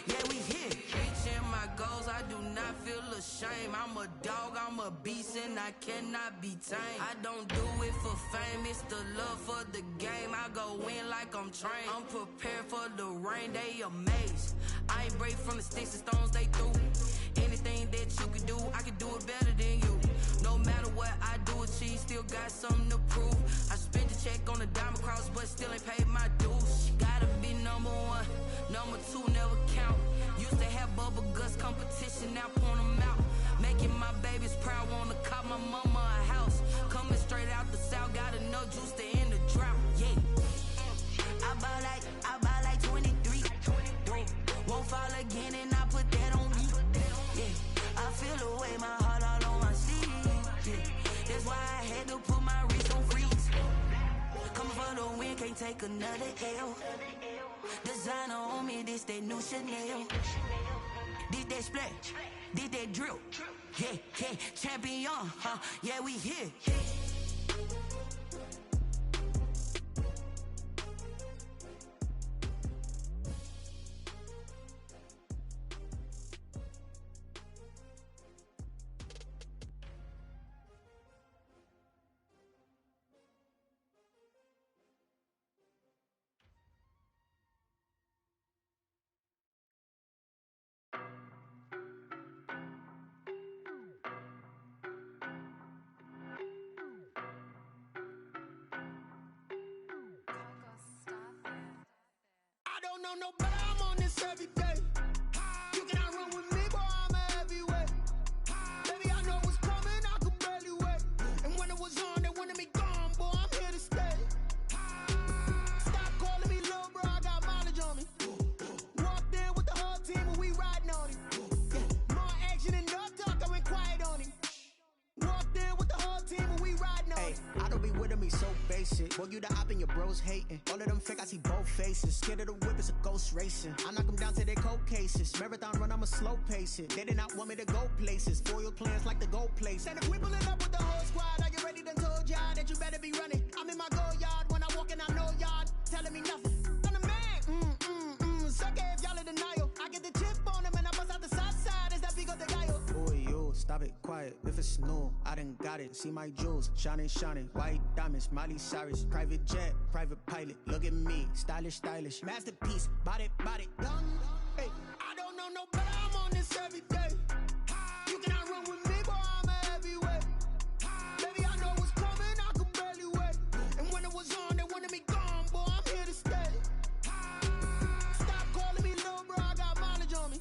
Yeah, we here. Reaching my goals, I do not feel ashamed. I'm a dog, I'm a beast, and I cannot be tamed. I don't do it for fame, it's the love for the game. I go in like I'm trained. I'm prepared for the rain, they amazed. I ain't break from the sticks and stones they threw. Anything that you can do, I can do it better than you. No matter what I do, achieve, still got something to prove. I spent the check on the diamond cross, but still ain't paid my dues. Gotta be number one, number two never count. Used to have bubble guts competition, now point them out. Making my babies proud, wanna cop my mama a house. Coming straight out the south, got enough juice to end the drought. Yeah, I buy like 23. Won't fall again, and I put that on me. Yeah, I feel the way, my heart all on my sleeve. Yeah, that's why I had to put my wrist on freeze. Coming for the win, can't take another L. Designer on me, this that new Chanel. Did that splash, did that drill. Yeah, champion, huh? Yeah, we here. No, but I'm on this every day. You cannot run with me, boy, I'm a heavyweight. Baby, I know what's coming, I could barely wait. And when it was on, they wanted me gone, boy, I'm here to stay. Stop calling me little bro, I got mileage on me. Walked in with the whole team and we riding on him. Yeah. More action and no talk, I went quiet on him. Walked in with the whole team and we riding on him. I don't be with him, he's so basic. Boy, you the op and your bros hating. All of them fake, I see both faces. Scared of the whip, it's a ghost racing. I knock them down to their cold cases. Marathon run, I'ma slow pace it. They did not want me to go places. Foil plans like the gold place. And if we pulling up with the whole squad, are you ready? Done told y'all that you better be running. I'm in my go yard when I walk in, I know y'all telling me nothing. I'm the man. Suck it if y'all in denial. I get the chip on them and I bust out the south side. Is that big of the guy? Boy, yo, stop it, quiet. If it's new, I done got it. See my jewels, shining. White diamonds, Miley Cyrus. Private jet, private pilot. Look at me, stylish. Masterpiece, body, done. Hey, I don't know, but I'm on this every day. You cannot run with me, boy, I'm a heavyweight. Baby, I know what's coming, I could barely wait. And when it was on, they wanted me gone, boy, I'm here to stay. Stop calling me little bro, I got mileage on me.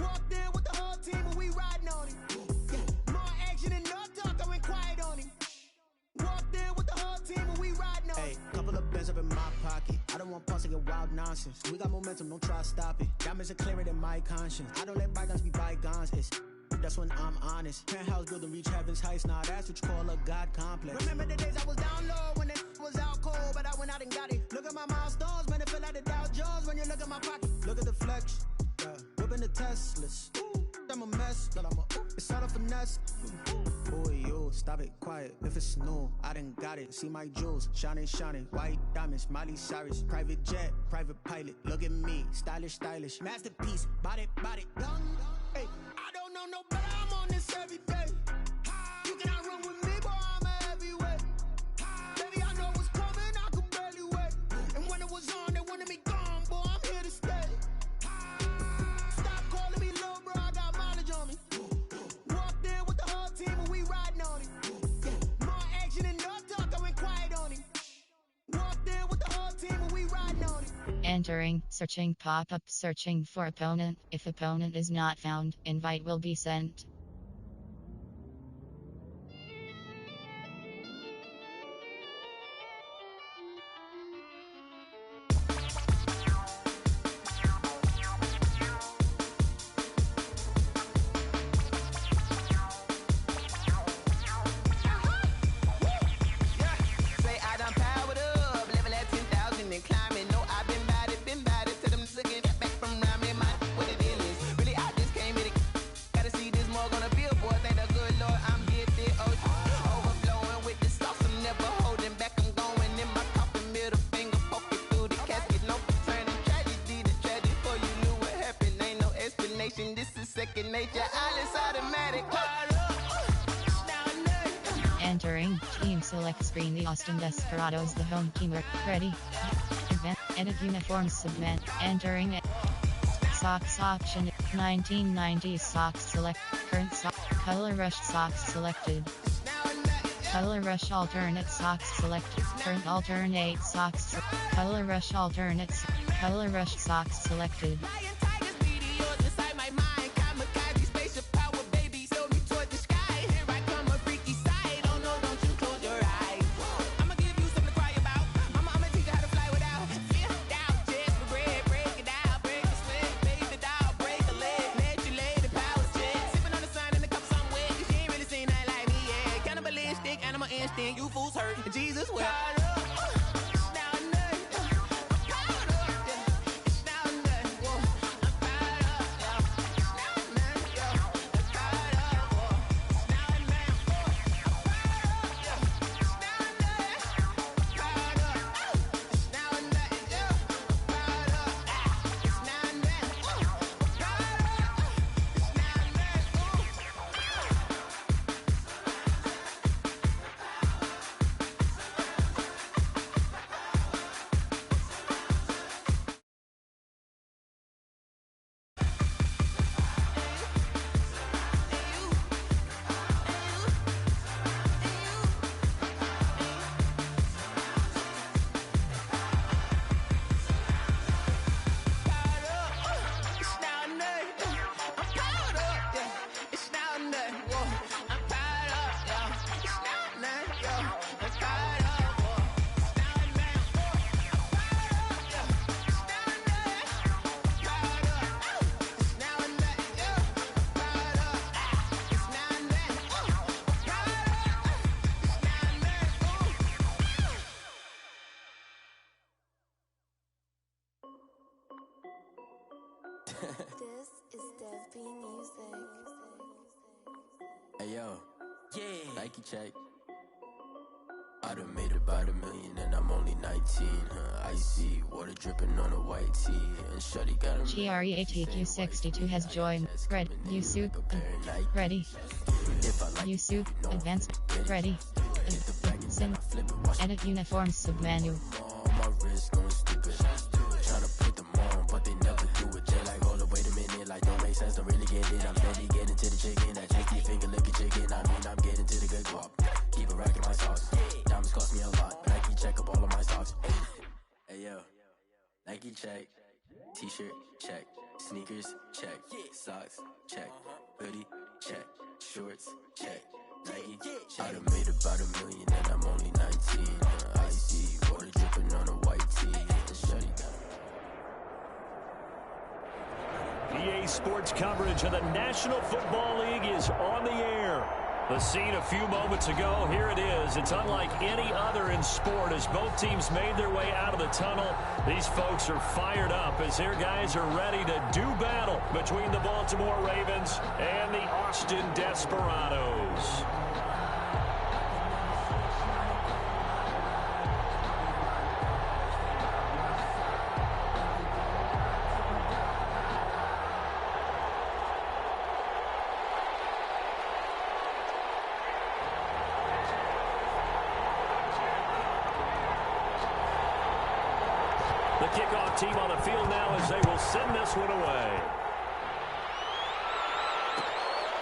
Walked in with the whole team and we riding on him. Yeah. More action and no talk, I went quiet on him. Walked in with the whole team and we riding on him. Hey, couple of bands up in my pocket. I don't want pause to get wild nonsense. We got momentum, don't try to stop it. Diamonds are clearer than my conscience. I don't let bygones be bygones. It's that's when I'm honest. Penthouse building reach heaven's heights. Nah, that's what you call a God complex. Remember the days I was down low when it was out cold, but I went out and got it. Look at my milestones, man, it feel like the Dow Jones when you look at my pocket. Look at the flex, whipping the Teslas. I'm a mess, but it's all a finesse. Boy, yo, stop it, quiet. If it's new, I done got it. See my jewels, shining. White diamonds, Miley Cyrus. Private jet, private pilot. Look at me, stylish. Masterpiece, body, done. Hey, I don't know, but I'm on this every day. You cannot run with me, boy, I'm a heavyweight. Baby, I know what's coming, I could barely wait. And when it was on, they wanted me gone, boy, I'm here to stay. Stop calling me little bro, I got mileage on me. Walked in with the whole team and we riding on him. Yeah. More action and no talk, I went quiet on him. Walked in with the whole team and we riding on him. Entering, searching pop-up, searching for opponent. If opponent is not found, invite will be sent. More second nature. Alice automatic. Entering team select screen. The Austin Desperados, the home team are ready. Event edit uniforms submit. Entering it. Socks option 1990s socks select. Current sock color rush socks selected. Color rush alternate socks selected. Current alternate socks. Color rush alternates. Color rush socks selected. You fools hurt. Jesus will. This is Dev B Music. Hey yo, Yeah. Nike check. I done made about $1 million and I'm only 19. Icy water dripping on a white tee. And Shuddy got him. GREATQ62 has joined. Red. Yusuf. Ready. Yusuf. Advanced. Ready. Sim. Edit uniforms submenu. My wrist going stupid. Tryna put them on, but they never do it. They like, hold up, wait a minute. Like, don't make sense, don't really get it. I'm steady getting to the chicken. That tricky finger looking chicken. I mean, I'm getting to the good guap. Keep a rack in my sauce. Diamonds cost me a lot, but I can check up all of my stocks. Hey yo, Nike check. T-shirt check. Sneakers check. Socks check. Hoodie check. Shorts check. Nike. I done made about $1 million and I'm only 19. Icy water dripping on a white tee. And Shuddy got EA Sports coverage of the National Football League is on the air. The scene a few moments ago, here it is. It's unlike any other in sport as both teams made their way out of the tunnel. These folks are fired up as their guys are ready to do battle between the Baltimore Ravens and the Austin Desperados. The kickoff team on the field now as they will send this one away.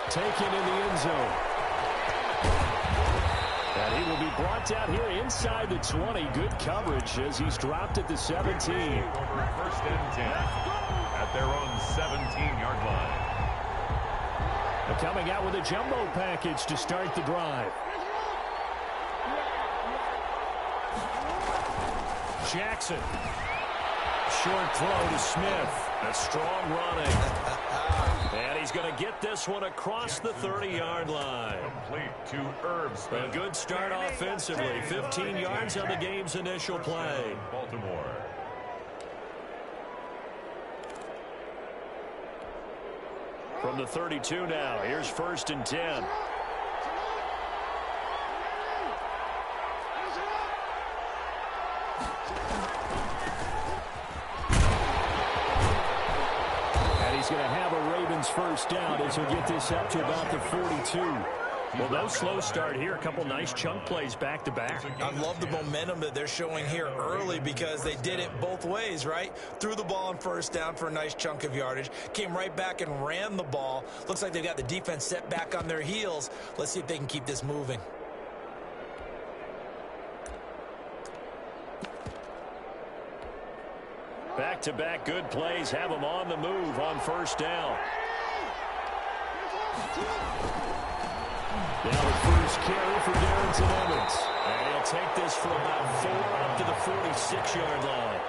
Taken in the end zone. And he will be brought down here inside the 20. Good coverage as he's dropped at the 17. First and 10 at their own 17-yard line. They're coming out with a jumbo package to start the drive. Jackson. Short throw to Smith. A strong running. And he's going to get this one across the 30-yard line. Complete to Herb Smith. A good start offensively. 15 yards on the game's initial play. Baltimore. From the 32 now, here's 1st and 10. He's going to have a Ravens first down as he'll get this up to about the 42. Well, no slow start here. A couple nice chunk plays back-to-back. I love the momentum that they're showing here early because they did it both ways, right? Threw the ball on first down for a nice chunk of yardage. Came right back and ran the ball. Looks like they've got the defense set back on their heels. Let's see if they can keep this moving. Back-to-back good plays have them on the move on first down. Now the first carry for Darrington Evans. And he'll take this for about 4 up to the 46-yard line.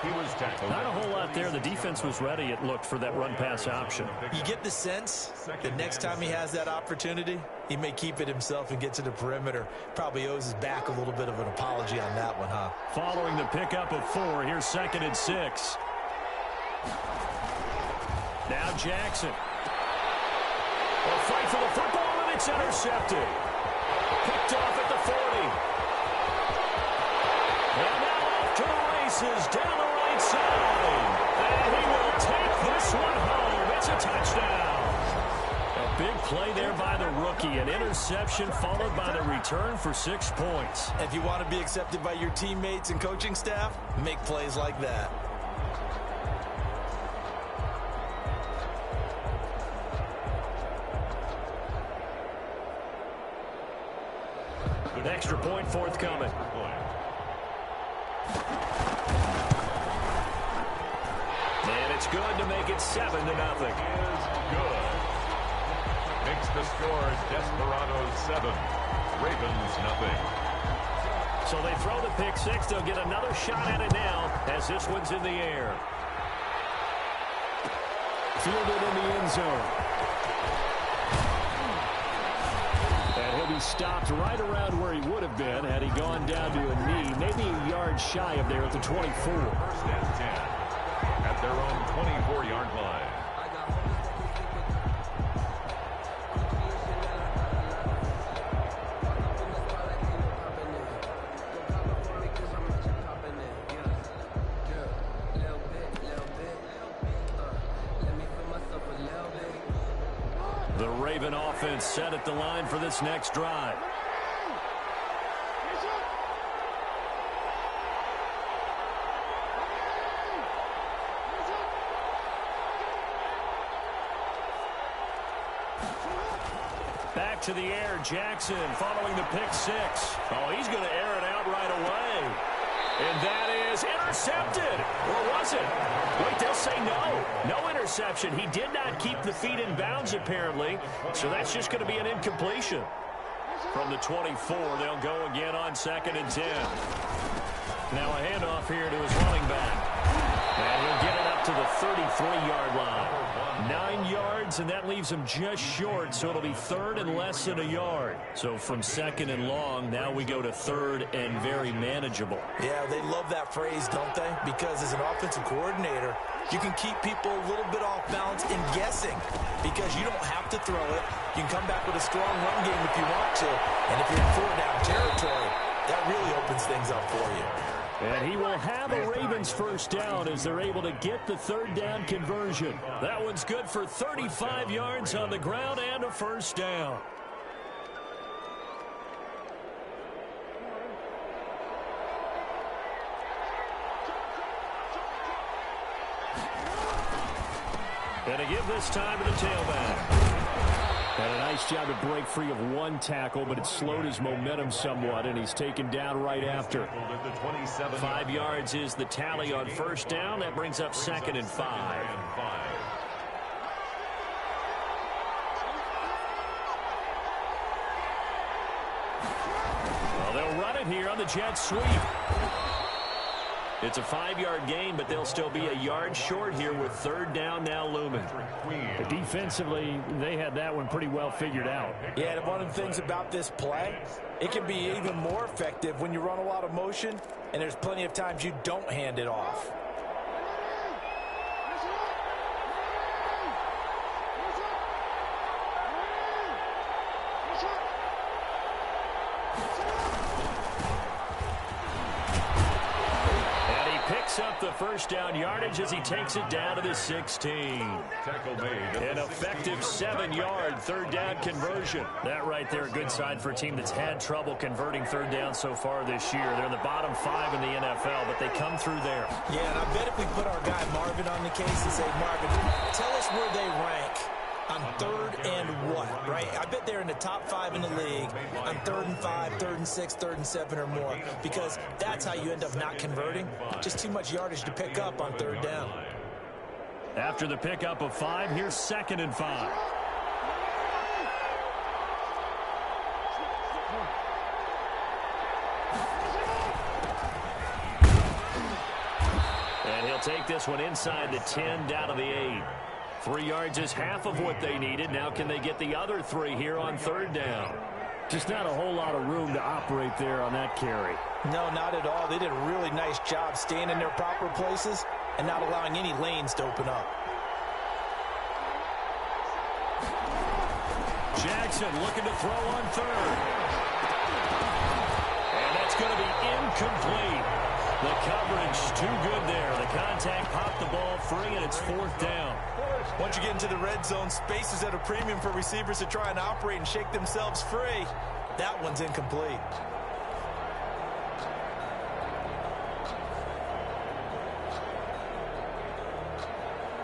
He was tackled. Not a whole lot there. The defense was ready, it looked, for that run-pass option. You get the sense that next time he has that opportunity, he may keep it himself and get to the perimeter. Probably owes his back a little bit of an apology on that one, huh? Following the pickup of 4, here's 2nd and 6. Now Jackson. Will fight for the football, and it's intercepted. Picked off at the 40. And now off to the races down the right side. And he will take this one home. It's a touchdown. A big play there by the rookie. An interception followed by the return for 6 points. If you want to be accepted by your teammates and coaching staff, make plays like that. An extra point forthcoming. And it's good to make it 7-0. Is good. Makes the score Desperados 7, Ravens nothing. So they throw the pick 6. They'll get another shot at it now as this one's in the air. Fielded in the end zone. And he'll be stopped right around where he would have been had he gone down to a knee, maybe a yard shy of there at the 24. First and 10 at their own 24-yard line. The Raven offense set at the line for this next drive. Back to the air, Jackson following the pick 6. Oh, he's going to air it out right away. And that is intercepted. Or was it? Wait, they'll say no. No interception. He did not keep the feet in bounds, apparently. So that's just going to be an incompletion. From the 24, they'll go again on 2nd and 10. Now a handoff here to his running back. And he'll get it up to the 33-yard line. 9 yards, and that leaves him just short, so it'll be 3rd and less than a yard. So from 2nd and long, now we go to 3rd and very manageable. Yeah, they love that phrase, don't they? Because as an offensive coordinator, you can keep people a little bit off balance and guessing because you don't have to throw it. You can come back with a strong run game if you want to. And if you're in 4-down territory, that really opens things up for you. And he will have a Ravens first down as they're able to get the 3rd down conversion. That one's good for 35 yards on the ground and a first down. And to give this time to the tailback. And a nice job to break free of 1 tackle, but it slowed his momentum somewhat, and he's taken down right after. 5 yards is the tally on first down. That brings up 2nd and 5. Well, they'll run it here on the jet sweep. It's a 5-yard gain, but they'll still be a yard short here with 3rd down now looming. Defensively, they had that one pretty well figured out. Yeah, and one of the things about this play, it can be even more effective when you run a lot of motion, and there's plenty of times you don't hand it off. Up the first down yardage as he takes it down to the 16. Tackle made. An effective 7-yard third down conversion. That right there, a good sign for a team that's had trouble converting third down so far this year. They're in the bottom 5 in the NFL, but they come through there. Yeah, and I bet if we put our guy Marvin on the case and say, Marvin, tell us where they rank on third and what, right? I bet they're in the top 5 in the league on 3rd and 5, 3rd and 6, 3rd and 7 or more, because that's how you end up not converting. Just too much yardage to pick up on third down. After the pickup of 5, here's 2nd and 5. And he'll take this one inside the 10, down to the 8. 3 yards is half of what they needed. Now can they get the other 3 here on third down? Just not a whole lot of room to operate there on that carry. No, not at all. They did a really nice job staying in their proper places and not allowing any lanes to open up. Jackson looking to throw on third. And that's going to be incomplete. The coverage too good there. The contact popped the ball free, and it's 4th down. Once you get into the red zone, space is at a premium for receivers to try and operate and shake themselves free. That one's incomplete.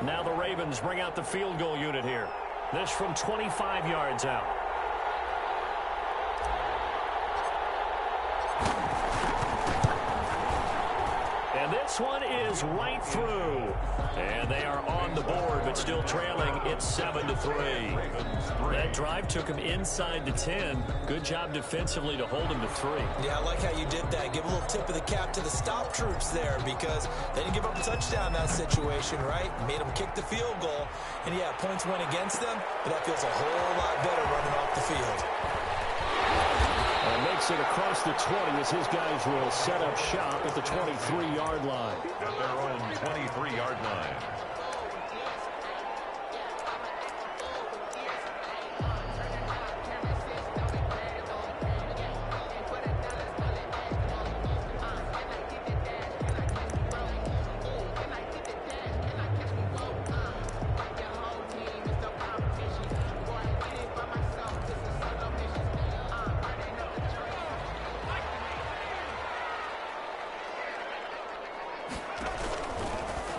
Now the Ravens bring out the field goal unit here. This from 25 yards out. And this one is right through. And they are on the board, but still trailing. It's 7-3. That drive took him inside the 10. Good job defensively to hold him to 3. Yeah, I like how you did that. Give a little tip of the cap to the stop troops there, because they didn't give up a touchdown in that situation, right? Made them kick the field goal. And, yeah, points went against them, but that feels a whole lot better running off the field. And makes it across the 20 as his guys will set up shop at the 23-yard line. At their own 23-yard line.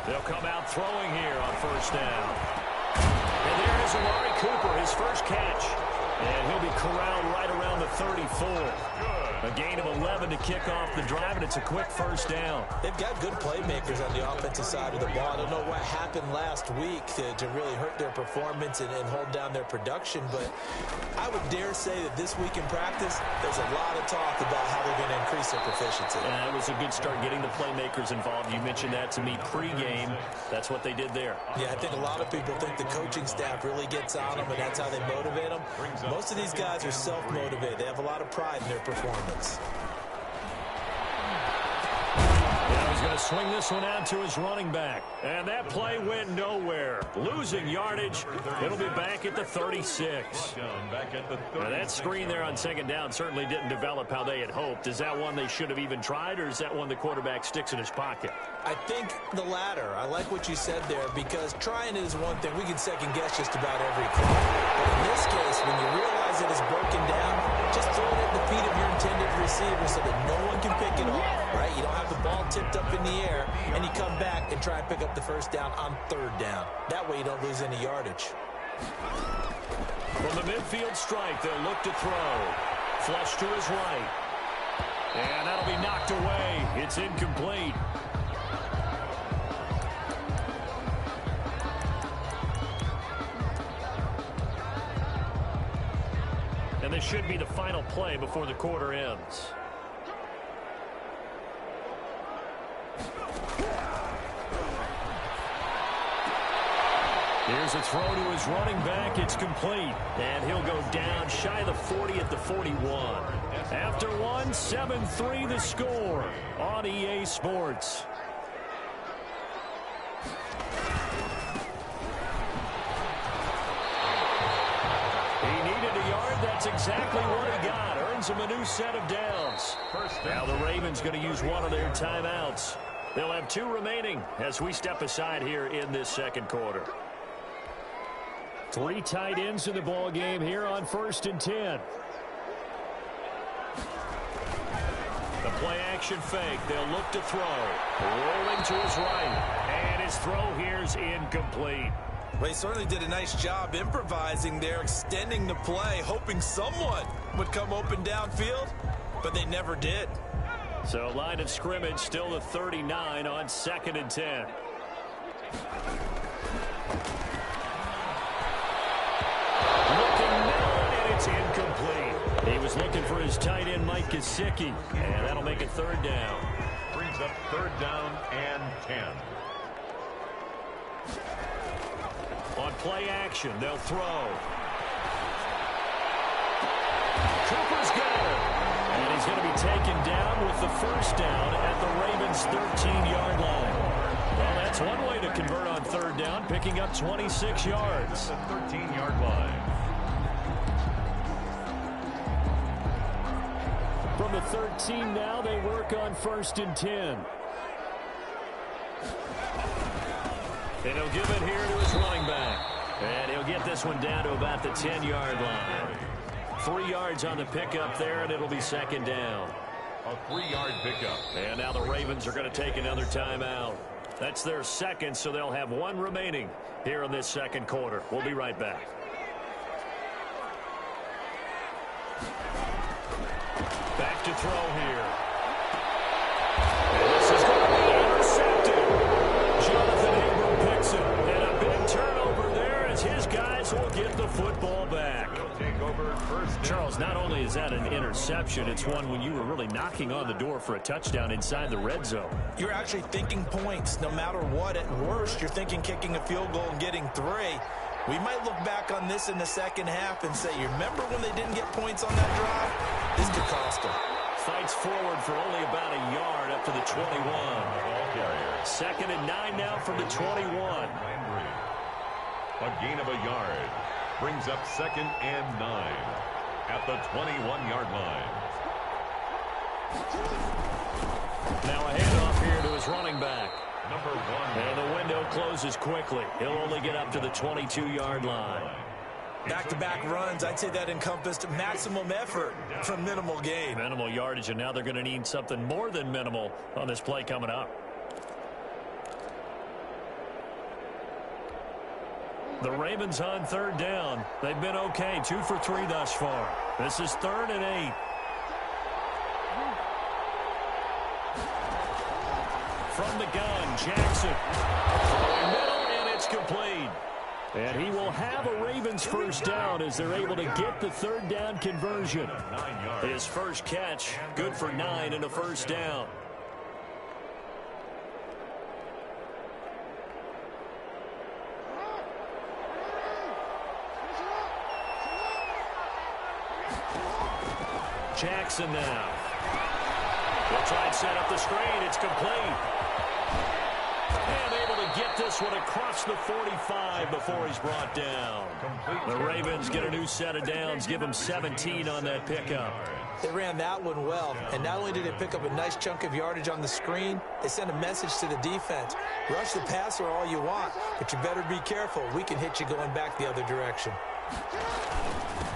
They'll come out throwing here on first down. And there is Amari Cooper, his first catch. And he'll be corralled right around the 34. A gain of 11 to kick off the drive, and it's a quick first down. They've got good playmakers on the offensive side of the ball. I don't know what happened last week to really hurt their performance and hold down their production, but I would dare say that this week in practice, there's a lot of talk about how they're going to increase their proficiency. And it was a good start getting the playmakers involved. You mentioned that to me pregame. That's what they did there. Yeah, I think a lot of people think the coaching staff really gets on them, and that's how they motivate them. Most of these guys are self-motivated. They have a lot of pride in their performance. Now he's going to swing this one out to his running back. And that play went nowhere. Losing yardage. It'll be back at the 36. Now that screen there on second down certainly didn't develop how they had hoped. Is that one they should have even tried, or is that one the quarterback sticks in his pocket? I think the latter. I like what you said there, because trying it is one thing. We can second guess just about every play. But in this case, when you realize it is broken down, just throw it at the feet of your intended receiver so that no one can pick it off, right? You don't have the ball tipped up in the air, and you come back and try and pick up the first down on third down. That way you don't lose any yardage. From the midfield strike, they'll look to throw. Flush to his right. And that'll be knocked away. It's incomplete. And this should be the final play before the quarter ends. Here's a throw to his running back. It's complete. And he'll go down shy of the 40 at the 41. After one, 7-3 the score on EA Sports. He needed a yard. That's exactly what he got. Earns him a new set of downs. Now the Ravens going to use one of their timeouts. They'll have 2 remaining as we step aside here in this second quarter. 3 tight ends in the ball game here on 1st and 10. The play action fake. They'll look to throw. Rolling to his right. And his throw here's incomplete. Well, he certainly did a nice job improvising there, extending the play, hoping someone would come open downfield, but they never did. So line of scrimmage still the 39 on 2nd and 10. Looking down, and it's incomplete. He was looking for his tight end, Mike Gesicki, and that'll make it 3rd down. Brings up 3rd down and 10. On play action, they'll throw. Cooper's good. And he's going to be taken down with the 1st down at the Ravens' 13-yard line. Well, that's one way to convert on 3rd down, picking up 26 yards. The 13-yard line. From the 13 now, they work on 1st and 10. And he'll give it here to his running back. And he'll get this one down to about the 10-yard line. 3 yards on the pickup there, and it'll be 2nd down. A 3-yard pickup. And now the Ravens are going to take another timeout. That's their 2nd, so they'll have 1 remaining here in this 2nd quarter. We'll be right back. Back to throw here. And this is going to be intercepted. Jonathan Abram picks it. And a big turnover there as his guys will get the football back. Take over 1st down. Charles, not only is that an interception, it's one when you were really knocking on the door for a touchdown inside the red zone. You're actually thinking points no matter what. At worst, you're thinking kicking a field goal and getting 3. We might look back on this in the 2nd half and say, you remember when they didn't get points on that drive? This could cost them. Fights forward for only about a yard up to the 21. 2nd and 9 now from the 21. A gain of a yard. Brings up 2nd and 9 at the 21-yard line. Now a handoff here to his running back. Number 1. And the window closes quickly. He'll only get up to the 22-yard line. Back-to-back runs, I'd say that encompassed maximum effort from minimal gain. Minimal yardage, and now they're going to need something more than minimal on this play coming up. The Ravens on 3rd down. They've been okay, 2 for 3 thus far. This is 3rd and 8. From the gun, Jackson. Throwing middle, and it's complete. And he will have a Ravens 1st down as they're able to get the 3rd down conversion. His first catch, good for 9 and a 1st down. Jackson now. They'll try and set up the screen. It's complete. And able to get this one across the 45 before he's brought down. The Ravens get a new set of downs, give them 17 on that pickup. They ran that one well, and not only did they pick up a nice chunk of yardage on the screen, they sent a message to the defense. Rush the passer all you want, but you better be careful. We can hit you going back the other direction.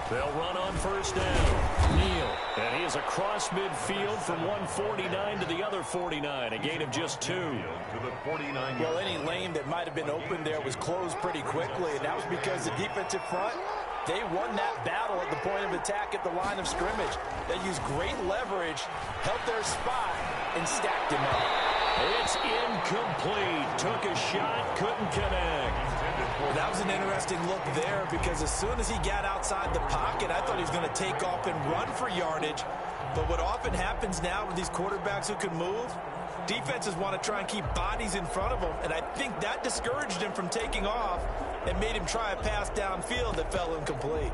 They'll run on 1st down. Neal. And he is across midfield from 149 to the other 49. A gain of just 2. Well, any lane that might have been open there was closed pretty quickly, and that was because the defensive front, they won that battle at the point of attack at the line of scrimmage. They used great leverage, held their spot, and stacked him up. It's incomplete. Took a shot, couldn't connect. Well, that was an interesting look there because as soon as he got outside the pocket, I thought he was going to take off and run for yardage. But what often happens now with these quarterbacks who can move, defenses want to try and keep bodies in front of them, and I think that discouraged him from taking off and made him try a pass downfield that fell incomplete.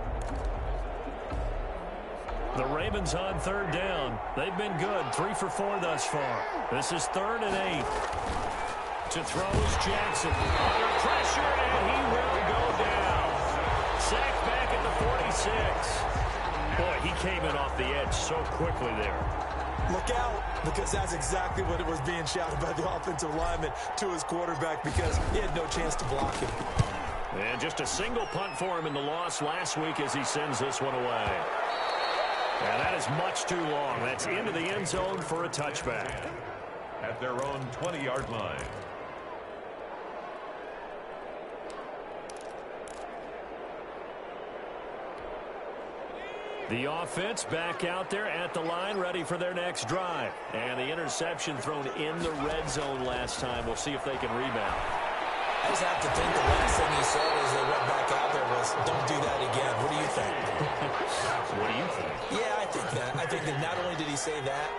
The Ravens on 3rd down. They've been good, 3 for 4 thus far. This is 3rd and 8. To throw is Jackson. Under pressure, and he will go down. Sacked back at the 46. Boy, he came in off the edge so quickly there. Look out, because that's exactly what it was being shouted by the offensive lineman to his quarterback because he had no chance to block him. And just a single punt for him in the loss last week as he sends this one away. And that is much too long. That's into the end zone for a touchback. At their own 20-yard line. The offense back out there at the line, ready for their next drive. And the interception thrown in the red zone last time. We'll see if they can rebound. I just have to think the last thing he said as they went back out there was, don't do that again. What do you think? What do you think? Yeah, I think that. I think that not only did he say that,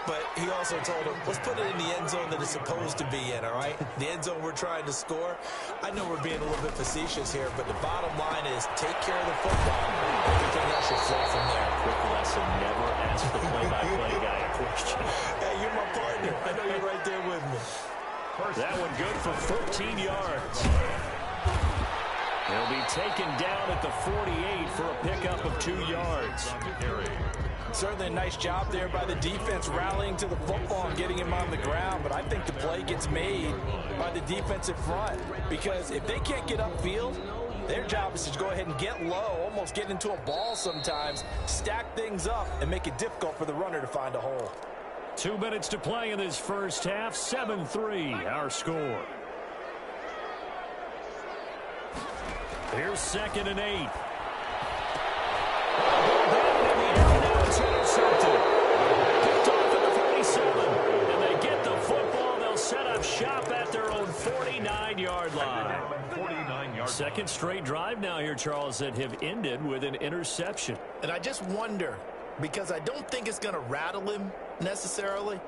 but he also told him, let's put it in the end zone that it's supposed to be in, all right? The end zone we're trying to score. I know we're being a little bit facetious here, but the bottom line is take care of the football. Everything else should flow from there. Quick lesson, never ask the play-by-play guy a question. Hey, you're my partner. I know you're right there with me. That one good for 14 yards. He'll be taken down at the 48 for a pickup of 2 yards. Certainly a nice job there by the defense rallying to the football and getting him on the ground, but I think the play gets made by the defensive front because if they can't get upfield, their job is to go ahead and get low, almost get into a ball sometimes, stack things up, and make it difficult for the runner to find a hole. 2 minutes to play in this first half. 7-3 our score. Here's 2nd and 8. It's intercepted. Picked off at the 47. And they get the football. They'll set up shop at their own 49-yard line. 49-yard. Second straight drive now here, Charles, that have ended with an interception. And I just wonder, because I don't think it's going to rattle him necessarily,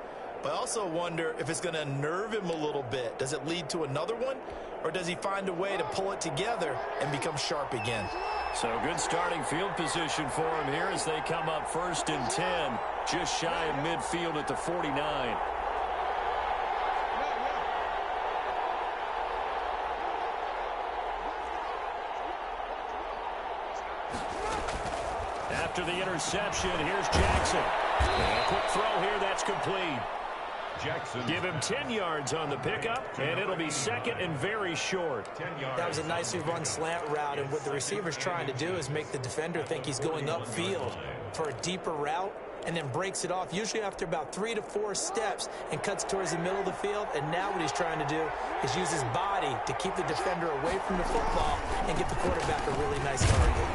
but I also wonder if it's going to nerve him a little bit. Does it lead to another one, or does he find a way to pull it together and become sharp again? So good starting field position for him here as they come up 1st and 10, just shy of midfield at the 49. After the interception, here's Jackson. And a quick throw here, that's complete. Jackson. Give him 10 yards on the pickup, and it'll be 2nd and very short. That was a nicely run slant route, and what the receiver's trying to do is make the defender think he's going upfield for a deeper route, and then breaks it off, usually after about 3 to 4 steps, and cuts towards the middle of the field. And now what he's trying to do is use his body to keep the defender away from the football and get the quarterback a really nice target.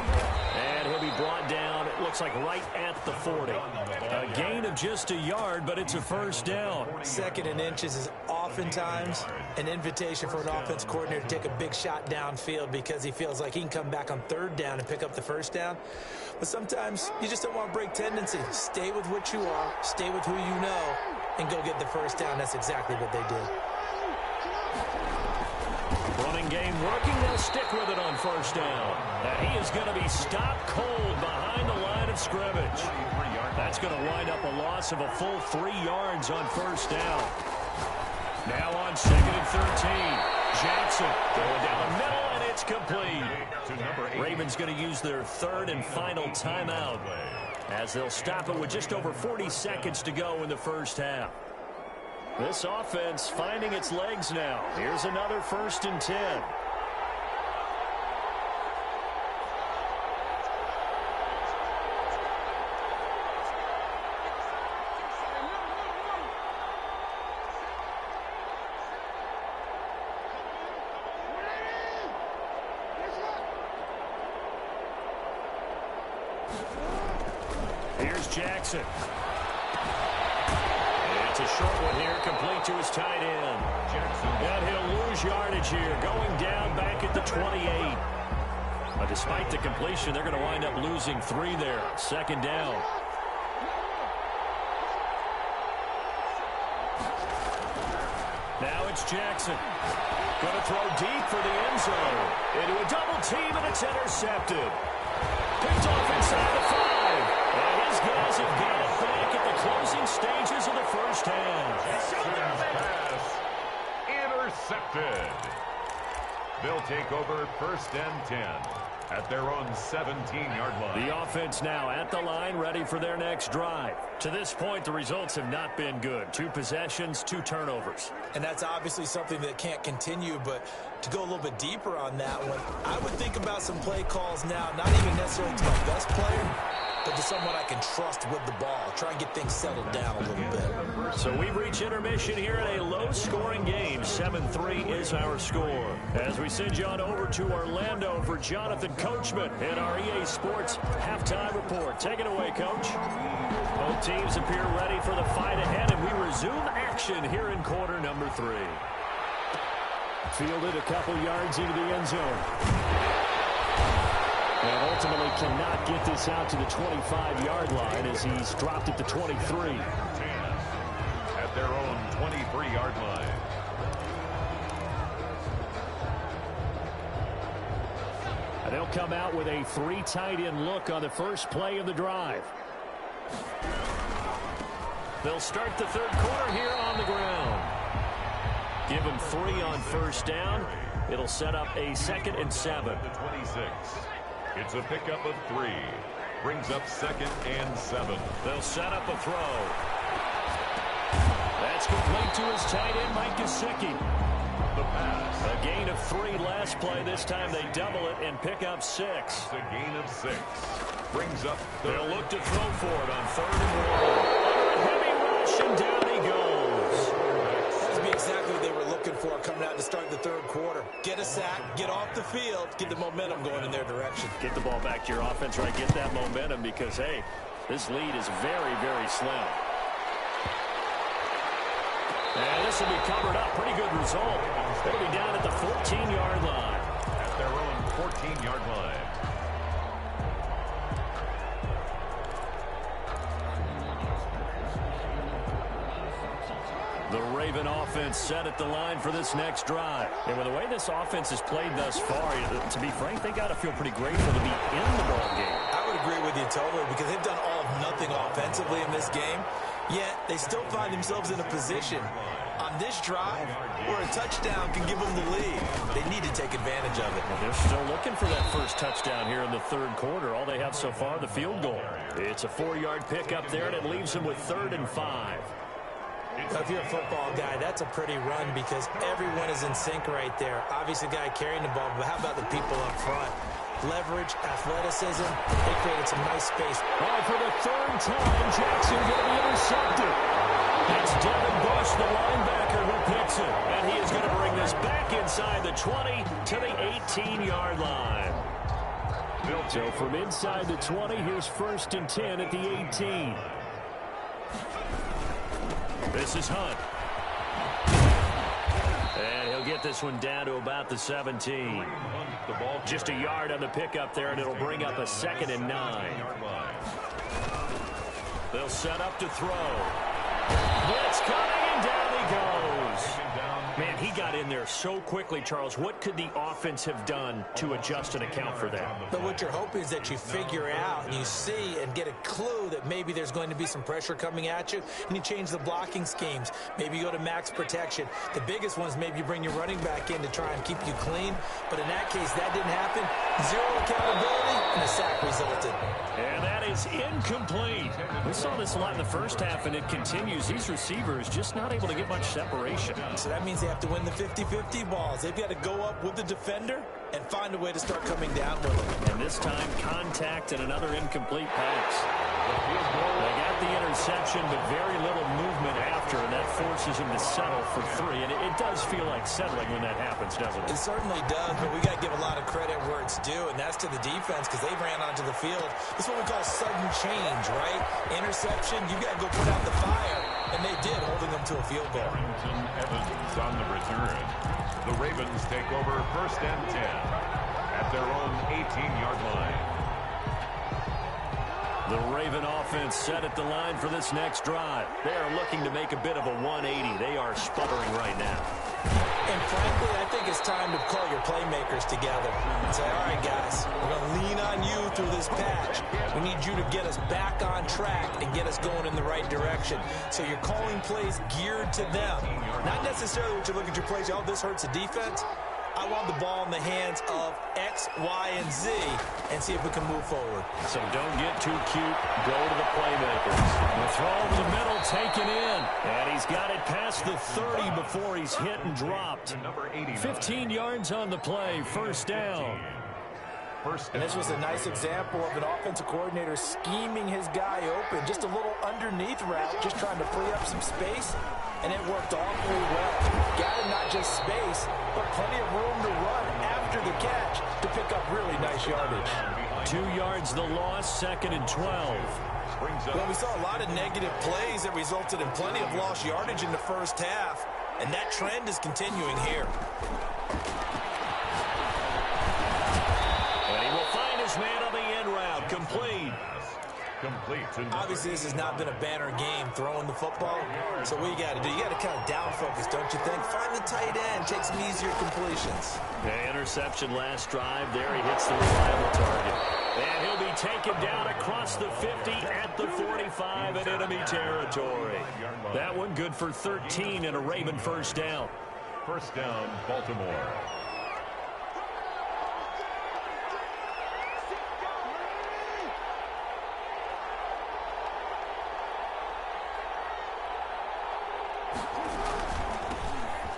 And he'll be brought down, it looks like right at the 40. A gain of just a yard, but it's a first down. 2nd and inches is oftentimes an invitation for an offense coordinator to take a big shot downfield because he feels like he can come back on 3rd down and pick up the first down. But sometimes you just don't want to break tendency. Stay with what you are, stay with who you know, and go get the first down. That's exactly what they did. Running game working, they'll stick with it on 1st down. And he is going to be stopped cold behind the line of scrimmage. That's going to wind up a loss of a full 3 yards on 1st down. Now on 2nd and 13. Jackson going down the middle, and it's complete. Ravens going to use their 3rd and final timeout as they'll stop it with just over 40 seconds to go in the first half. This offense finding its legs now. Here's another 1st and 10. Here's Jackson. It's a short one here, complete to his tight end. And he'll lose yardage here, going down back at the 28. But despite the completion, they're going to wind up losing 3 there. 2nd down. Now it's Jackson. Going to throw deep for the end zone. Into a double team, and it's intercepted. Picked off inside the 5. And his guys have got it back at the closing stages of the first half. Pass intercepted. They'll take over 1st and 10 at their own 17-yard line. The offense now at the line, ready for their next drive. To this point, the results have not been good. 2 possessions, 2 turnovers. And that's obviously something that can't continue, but to go a little bit deeper on that one, I would think about some play calls now, not even necessarily to my best player, but to someone I can trust with the ball. Try and get things settled down a little bit. So we've reached intermission here in a low-scoring game. 7-3 is our score. As we send you on over to Orlando for Jonathan Coachman in our EA Sports halftime report. Take it away, Coach. Both teams appear ready for the fight ahead, and we resume action here in quarter number 3. Fielded a couple yards into the end zone. And ultimately cannot get this out to the 25-yard line as he's dropped at the 23. At their own 23-yard line. And they'll come out with a 3 tight end look on the first play of the drive. They'll start the third quarter here on the ground. Give them 3 on first down. It'll set up a 2nd and 7. 26. It's a pickup of 3. Brings up 2nd and 7. They'll set up a throw. That's complete to his tight end, Mike Gesicki. The pass. A gain of 3 last play. This time they double it and pick up 6. It's a gain of 6. Brings up 3rd. They'll look to throw for it on 3rd and 1. Heavy rush, and down he goes. That's exactly what they were looking for coming out to start the third quarter. Get a sack, get off the field, get the momentum going in their direction. Get the ball back to your offense, right? Get that momentum because, hey, this lead is very, very slim. And this will be covered up. Pretty good result. It'll be down at the 14-yard line. At their own 14-yard line. The Raven offense set at the line for this next drive. And with the way this offense has played thus far, to be frank, they got to feel pretty grateful to be in the ball game. I would agree with you totally because they've done all of nothing offensively in this game, yet they still find themselves in a position on this drive where a touchdown can give them the lead. They need to take advantage of it. Well, they're still looking for that first touchdown here in the third quarter. All they have so far, the field goal. It's a 4-yard pickup there, and it leaves them with 3rd and 5. If you're a football guy, that's a pretty run because everyone is in sync right there. Obviously, the guy carrying the ball, but how about the people up front? Leverage, athleticism, they created some nice space. Oh, for the 3rd time, Jackson going to be intercepted. It's Devin Bush, the linebacker, who picks it. And he is going to bring this back inside the 20 to the 18-yard line. So from inside the 20, here's 1st and 10 at the 18. This is Hunt. And he'll get this one down to about the 17. Just a yard on the pickup there, and it'll bring up a 2nd and 9. They'll set up to throw. Blitz coming, and down he goes. Man, he got in there so quickly, Charles. What could the offense have done to adjust and account for that? But what you're hoping is that you figure out and you see and get a clue that maybe there's going to be some pressure coming at you, and you change the blocking schemes. Maybe you go to max protection. The biggest one is maybe you bring your running back in to try and keep you clean. But in that case, that didn't happen. 0 accountability, and a sack resulted. And that is incomplete. We saw this a lot in the first half, and it continues. These receivers just not able to get much separation. So that means they have to win the 50-50 balls. They've got to go up with the defender and find a way to start coming down with them. And this time, contact and another incomplete pass. They got the interception, but very little movement after, and that forces him to settle for 3. And it does feel like settling when that happens, doesn't it? It certainly does, but we got to give a lot of credit where it's due, and that's to the defense because they ran onto the field. This is what we call sudden change, right? Interception, you got to go put out the fire, and they did, holding them to a field goal. Evans on the return. The Ravens take over 1st and 10 at their own 18-yard line. The Raven offense set at the line for this next drive. They are looking to make a bit of a 180. They are sputtering right now. And frankly, I think it's time to call your playmakers together and say, all right, guys, we're going to lean on you through this patch. We need you to get us back on track and get us going in the right direction. So you're calling plays geared to them. Not necessarily what you look at your plays, oh, this hurts the defense. I want the ball in the hands of X, Y, and Z and see if we can move forward. So don't get too cute. Go to the playmakers. The throw over the middle taken in. And he's got it past the 30 before he's hit and dropped. 15 yards on the play. First down. And this was a nice example of an offensive coordinator scheming his guy open. Just a little underneath route, just trying to free up some space. And it worked awfully well. Got him not just space, but plenty of room to run after the catch to pick up really nice yardage. 2 yards the loss, 2nd and 12. Well, we saw a lot of negative plays that resulted in plenty of lost yardage in the first half, and that trend is continuing here. And he will find his man on the end route, complete. Obviously, this has not been a banner game throwing the football. So what you got to do, you got to kind of down focus, don't you think? Find the tight end, take some easier completions. The interception last drive. There he hits the reliable target. And he'll be taken down across the 50 at the 45 in enemy territory. That one good for 13 and a Raven first down. First down, Baltimore.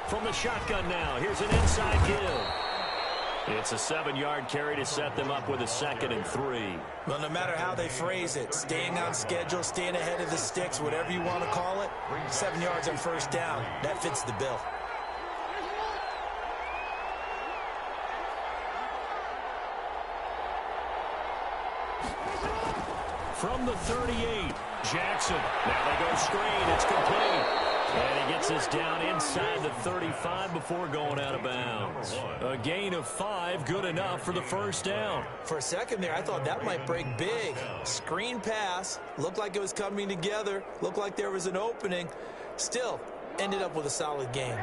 From the shotgun now, here's an inside give. It's a 7-yard carry to set them up with a 2nd and 3. Well, no matter how they phrase it, staying on schedule, staying ahead of the sticks, whatever you want to call it, 7 yards on first down, that fits the bill. From the 38, Jackson. Now they go screen. It's complete. And he gets us down inside the 35 before going out of bounds. A gain of 5, good enough for the first down. For a second there, I thought that might break big. Screen pass, looked like it was coming together, looked like there was an opening. Still, ended up with a solid gain.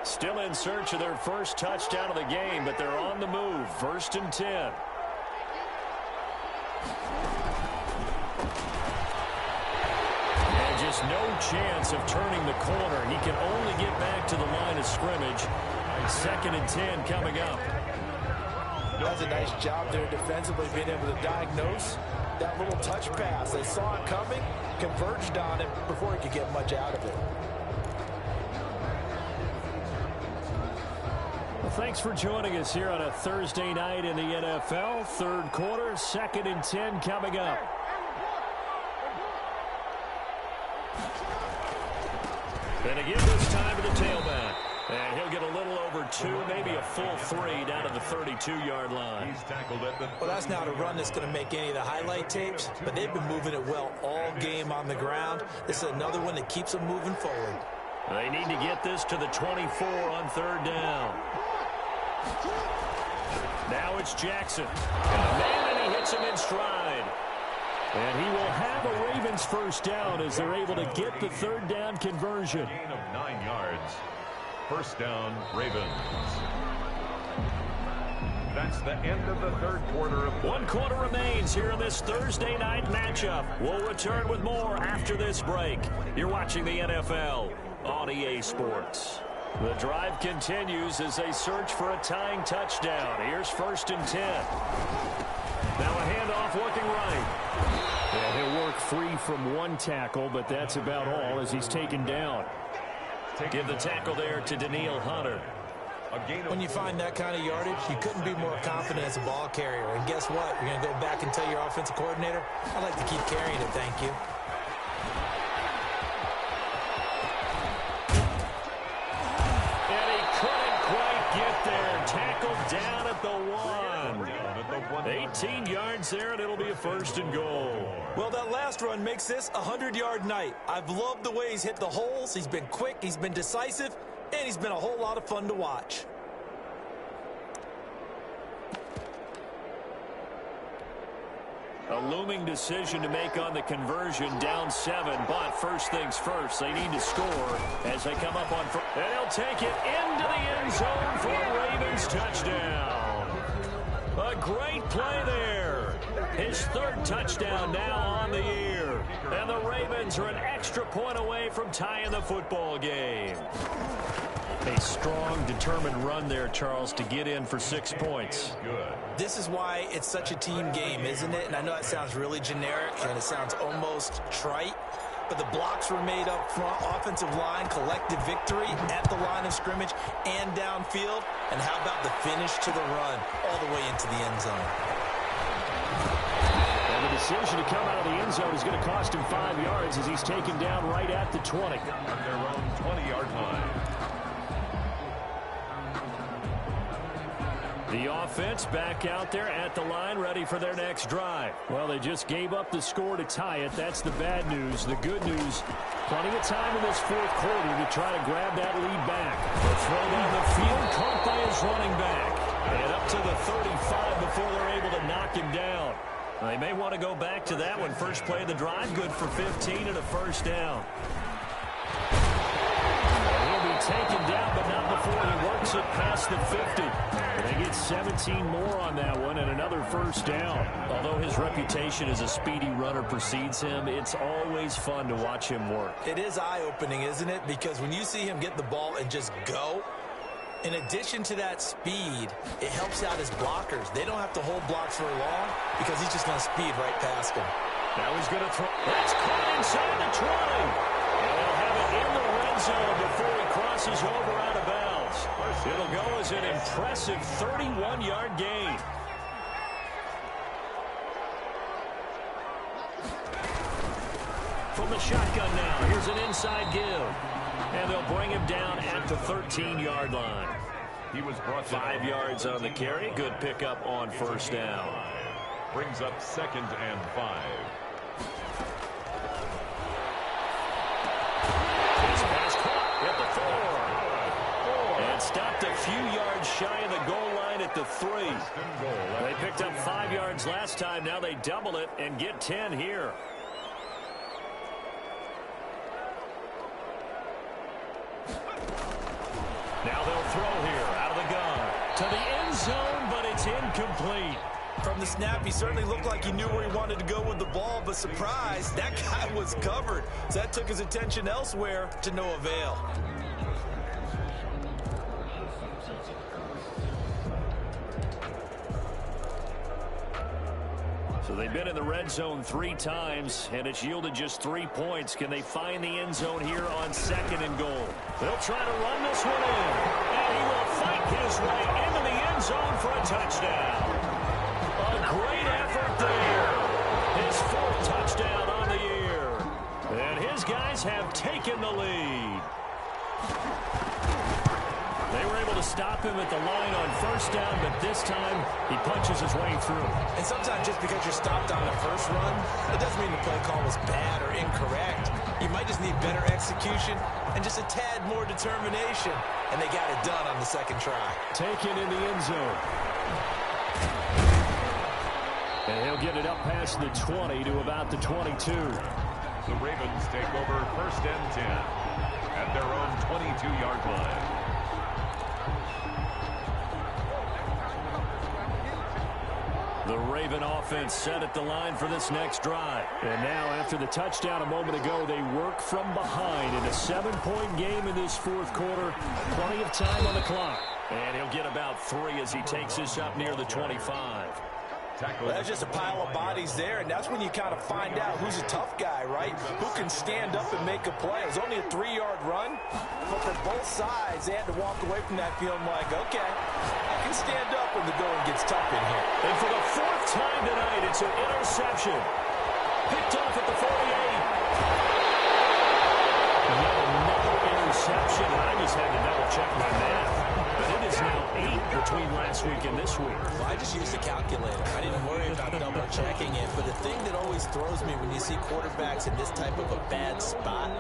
Still in search of their first touchdown of the game, but they're on the move. 1st and 10. Just no chance of turning the corner. He can only get back to the line of scrimmage. 2nd and 10 coming up. That's a nice job there defensively, being able to diagnose that little touch pass. They saw it coming, converged on it before he could get much out of it. Well, thanks for joining us here on a Thursday night in the NFL. 3rd quarter, 2nd and 10 coming up. And again this time to the tailback. And he'll get a little over 2, maybe a full 3 down to the 32-yard line. He's tackled at the... Well, that's not a run that's going to make any of the highlight tapes, but they've been moving it well all game on the ground. This is another one that keeps them moving forward. They need to get this to the 24 on 3rd down. Now it's Jackson. And he hits him in stride. And he will have a Ravens first down as they're able to get the 3rd down conversion. Gain of 9 yards. First down, Ravens. That's the end of the 3rd quarter. 1 quarter remains here in this Thursday night matchup. We'll return with more after this break. You're watching the NFL on EA Sports. The drive continues as they search for a tying touchdown. Here's 1st and 10. Now a handoff looking right. And he'll work free from 1 tackle, but that's about all as he's taken down. Give the tackle there to Daniil Hunter. When you find that kind of yardage, you couldn't be more confident as a ball carrier. And guess what? You're going to go back and tell your offensive coordinator, I'd like to keep carrying it, thank you. And he couldn't quite get there. Tackled down at the 1. 18 yards there, and it'll be a 1st and goal. Well, that last run makes this a 100-yard night. I've loved the way he's hit the holes. He's been quick, he's been decisive, and he's been a whole lot of fun to watch. A looming decision to make on the conversion, down 7, but first things first, they need to score as they come up on first. And they'll take it into the end zone for a Ravens touchdown. A great play there. His 3rd touchdown now on the year. And the Ravens are an extra point away from tying the football game. A strong, determined run there, Charles, to get in for 6 points. Good. This is why it's such a team game, isn't it? And I know that sounds really generic and it sounds almost trite, but the blocks were made up front, offensive line, collective victory at the line of scrimmage and downfield. And how about the finish to the run all the way into the end zone? And the decision to come out of the end zone is going to cost him 5 yards as he's taken down right at the 20. On their own 20-yard line. The offense back out there at the line, ready for their next drive. Well, they just gave up the score to tie it. That's the bad news. The good news, plenty of time in this fourth quarter to try to grab that lead back. The throw down the field, caught by his running back. And up to the 35 before they're able to knock him down. They may want to go back to that one. First play of the drive, good for 15 and a first down. He'll be taken down, but not before he works it past the 50. They get 17 more on that one and another first down. Although his reputation as a speedy runner precedes him, it's always fun to watch him work. It is eye-opening, isn't it? Because when you see him get the ball and just go, in addition to that speed, it helps out his blockers. They don't have to hold blocks for long because he's just going to speed right past them. Now he's going to throw. That's caught inside the 20. And they'll have it in the red zone before he crosses over out of bounds. It'll go as an impressive 31-yard gain. From the shotgun now, here's an inside give. And they'll bring him down at the 13-yard line. He was brought 5 yards on the carry. Good pickup on first down. Brings up 2nd and 5. His pass caught at the 4. And stopped a few yards shy of the goal line at the 3. They picked up 5 yards last time. Now they double it and get 10 here. Now they'll throw here out of the gun to the end zone, but it's incomplete. From the snap, he certainly looked like he knew where he wanted to go with the ball, but surprise, that guy was covered. So that took his attention elsewhere to no avail. So they've been in the red zone 3 times, and it's yielded just 3 points. Can they find the end zone here on 2nd and goal? They'll try to run this one in, and he will fight his way into the end zone for a touchdown. A great effort there. His 4th touchdown on the year. And his guys have taken the lead. They were able to stop him at the line on first down, but this time he punches his way through. And sometimes just because you're stopped on the first run, it doesn't mean the play call was bad or incorrect. You might just need better execution and just a tad more determination. And they got it done on the 2nd try. Taken in the end zone. And he'll get it up past the 20 to about the 22. The Ravens take over 1st and 10 at their own 22-yard line. The Raven offense set at the line for this next drive. And now after the touchdown a moment ago, they work from behind in a 7-point game in this 4th quarter. Plenty of time on the clock. And he'll get about 3 as he takes this up near the 25. Well, there's just a pile of bodies there, and that's when you kind of find out who's a tough guy, right? Who can stand up and make a play. It was only a 3-yard run, but for both sides, they had to walk away from that feeling like, okay, I can stand up when the going gets tough in here. And for the 4th time tonight, it's an interception. Picked off at the 48. Yet another interception. I just had to double-check my math. But it is now 8 between last week and this week. Well, I just used a calculator. I didn't worry about double-checking it. But the thing that always throws me when you see quarterbacks in this type of a bad spot,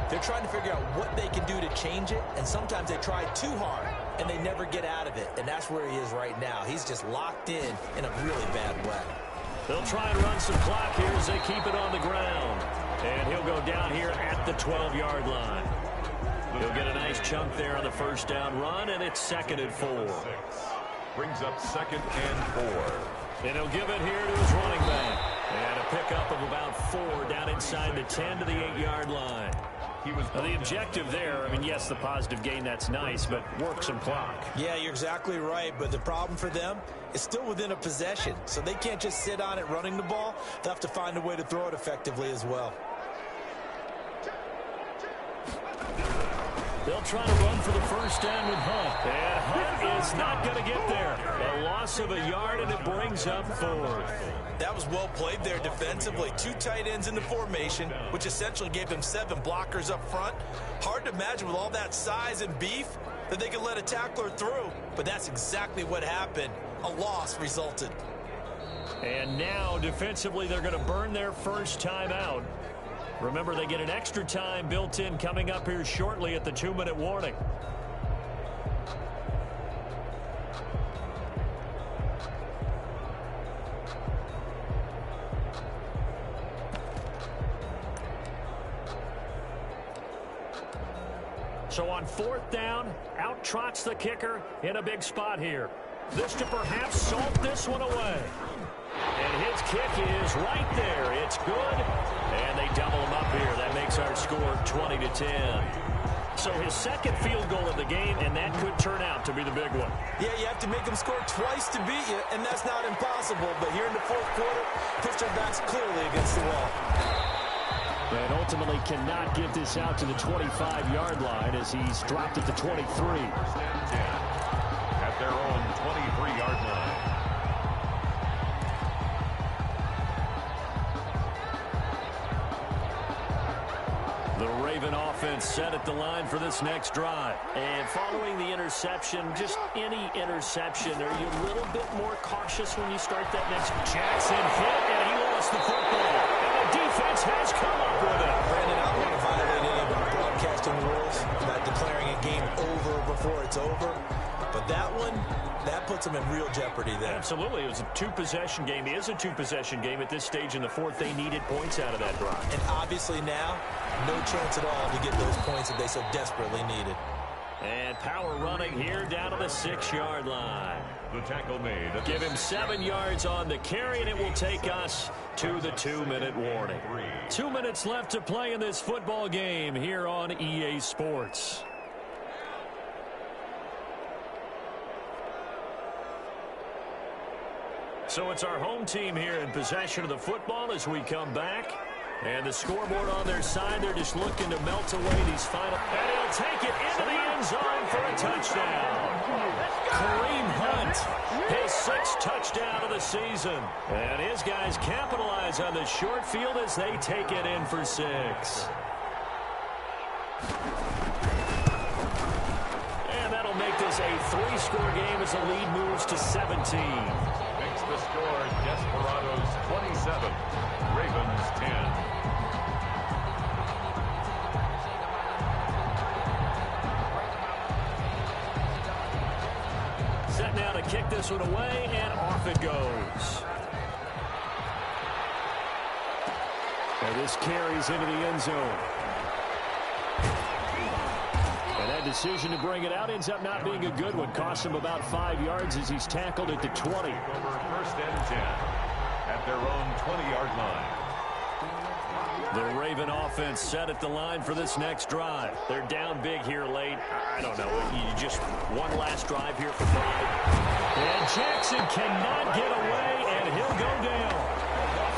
they're trying to figure out what they can do to change it. And sometimes they try too hard, and they never get out of it. And that's where he is right now. He's just locked in a really bad way. They'll try and run some clock here as they keep it on the ground. And he'll go down here at the 12-yard line. He'll get a nice chunk there on the first down run, and it's 2nd and 4. Brings up 2nd and 4. And he'll give it here to his running back. And a pickup of about 4 down inside the 10 to the 8-yard line. The objective there, I mean, yes, the positive gain, that's nice, but work some clock. Yeah, you're exactly right, but the problem for them is still within a possession, so they can't just sit on it running the ball. They'll have to find a way to throw it effectively as well. They'll try to run for the first down with Hunt. And Hunt is not going to get there. A loss of a yard, and it brings up 4th. That was well played there defensively. 2 tight ends in the formation, which essentially gave them 7 blockers up front. Hard to imagine with all that size and beef that they could let a tackler through, but that's exactly what happened. A loss resulted. And now, defensively, they're going to burn their first time out. Remember, they get an extra time built in coming up here shortly at the 2-minute warning. So on 4th down, out trots the kicker in a big spot here. This to perhaps salt this one away. And his kick is right there. It's good. And they double him up here. That makes our score 20-10. So his second field goal of the game, and that could turn out to be the big one. Yeah, you have to make them score twice to beat you, and that's not impossible. But here in the 4th quarter, pushed their backs clearly against the wall. And ultimately cannot get this out to the 25-yard line as he's dropped at the 23. At their own 23-yard line. The Raven offense set at the line for this next drive. And following the interception, just any interception, are you a little bit more cautious when you start that next? Jackson hit, and he lost the football. And the defense has come up with it. Brandon, I don't want to violate any of our broadcasting rules about declaring a game over before it's over. But that one, that puts them in real jeopardy there. Absolutely. It was a 2-possession game. It is a 2-possession game at this stage in the 4th. They needed points out of that drive. And obviously now, no chance at all to get those points that they so desperately needed. And power running here down to the 6-yard line. The tackle made. Give him 7 yards on the carry, and it will take us to the 2-minute warning. 2 minutes left to play in this football game here on EA Sports. So it's our home team here in possession of the football as we come back. And the scoreboard on their side, they're just looking to melt away these final. And he'll take it into the end zone for a touchdown. Kareem Hunt, his 6th touchdown of the season. And his guys capitalize on the short field as they take it in for 6. And that'll make this a 3-score game as the lead moves to 17. Makes the score Desperados 27, Ravens 10. Set now to kick this one away, and off it goes. And this carries into the end zone. And that decision to bring it out ends up not being a good one. Costs him about 5 yards as he's tackled at the 20. Over 1st and 10 at their own 20-yard line. The Raven offense set at the line for this next drive. They're down big here late. I don't know. You just one last drive here for pride. And Jackson cannot get away, and he'll go down.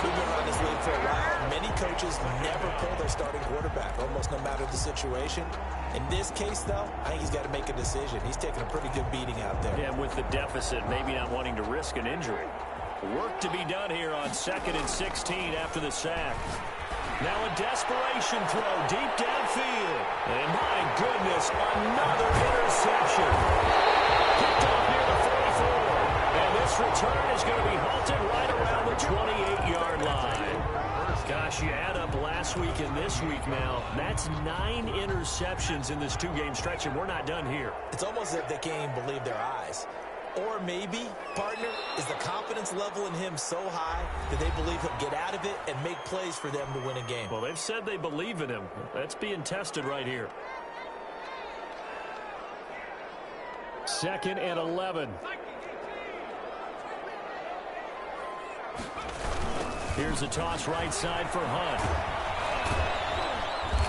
We've been around this league for a while. Many coaches never pull their starting quarterback, almost no matter the situation. In this case, though, I think he's got to make a decision. He's taking a pretty good beating out there. Yeah, with the deficit, maybe not wanting to risk an injury. Work to be done here on 2nd and 16 after the sack. Now a desperation throw deep downfield. And my goodness, another interception. Picked off near the 44. And this return is going to be halted right around the 28-yard line. Gosh, you add up last week and this week now. That's 9 interceptions in this 2-game stretch, and we're not done here. It's almost as if they can't even believe their eyes. Or maybe, partner, is the confidence level in him so high that they believe he'll get out of it and make plays for them to win a game. Well, they've said they believe in him. That's being tested right here. 2nd and 11. Here's a toss right side for Hunt.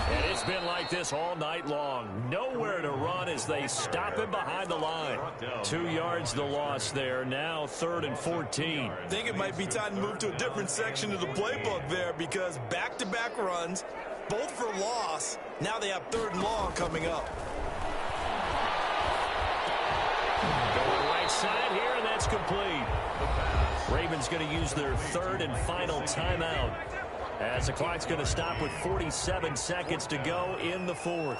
And it's been like this all night long. Nowhere to run as they stop him behind the line. 2 yards the loss there. Now 3rd and 14. I think it might be time to move to a different section of the playbook there because back-to-back runs, both for loss. Now they have 3rd and long coming up. Going right side here, and that's complete. Ravens going to use their 3rd and final timeout as the clock's going to stop with 47 seconds to go in the 4th.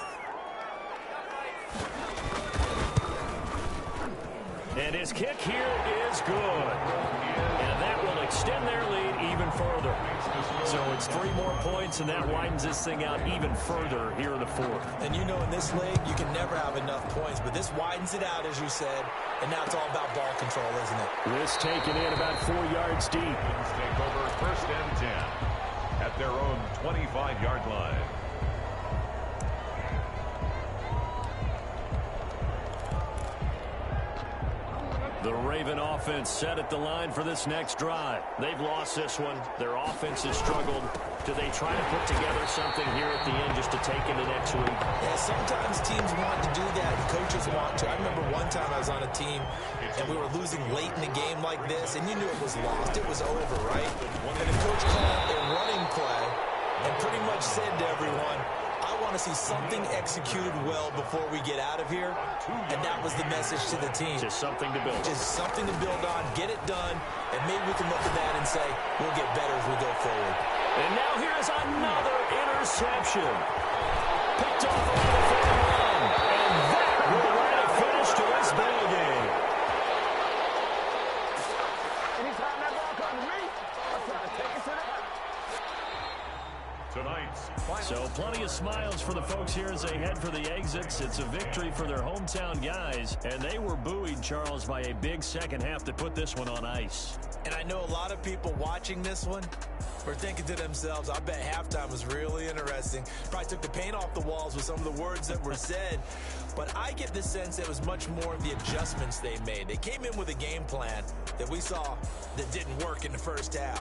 And his kick here is good. And that will extend their lead even further. So it's 3 more points, and that widens this thing out even further here in the 4th. And you know in this league, you can never have enough points, but this widens it out, as you said, and now it's all about ball control, isn't it? This taken in about 4 yards deep. Take over 1st and 10 at their own 25-yard line. The Raven offense set at the line for this next drive. They've lost this one. Their offense has struggled. Do they try to put together something here at the end just to take into next week? Yeah, sometimes teams want to do that, and coaches want to. I remember one time I was on a team, and we were losing late in a game like this, and you knew it was lost. It was over, right? And the coach called a running play and pretty much said to everyone, I want to see something executed well before we get out of here. And that was the message to the team. Just something to build. Just something to build on, get it done, and maybe we can look at that and say, we'll get better as we go forward. And now here's another interception. Picked off around the 41. And that will write a finish to this ball game. Anytime that ball comes to me, I'm trying to take it to the So plenty of smiles for the folks here as they head for the exits. It's a victory for their hometown guys, and they were buoyed, Charles, by a big second half to put this one on ice. And I know a lot of people watching this one were thinking to themselves, I bet halftime was really interesting. Probably took the paint off the walls with some of the words that were said. But I get the sense it was much more of the adjustments they made. They came in with a game plan that we saw that didn't work in the first half.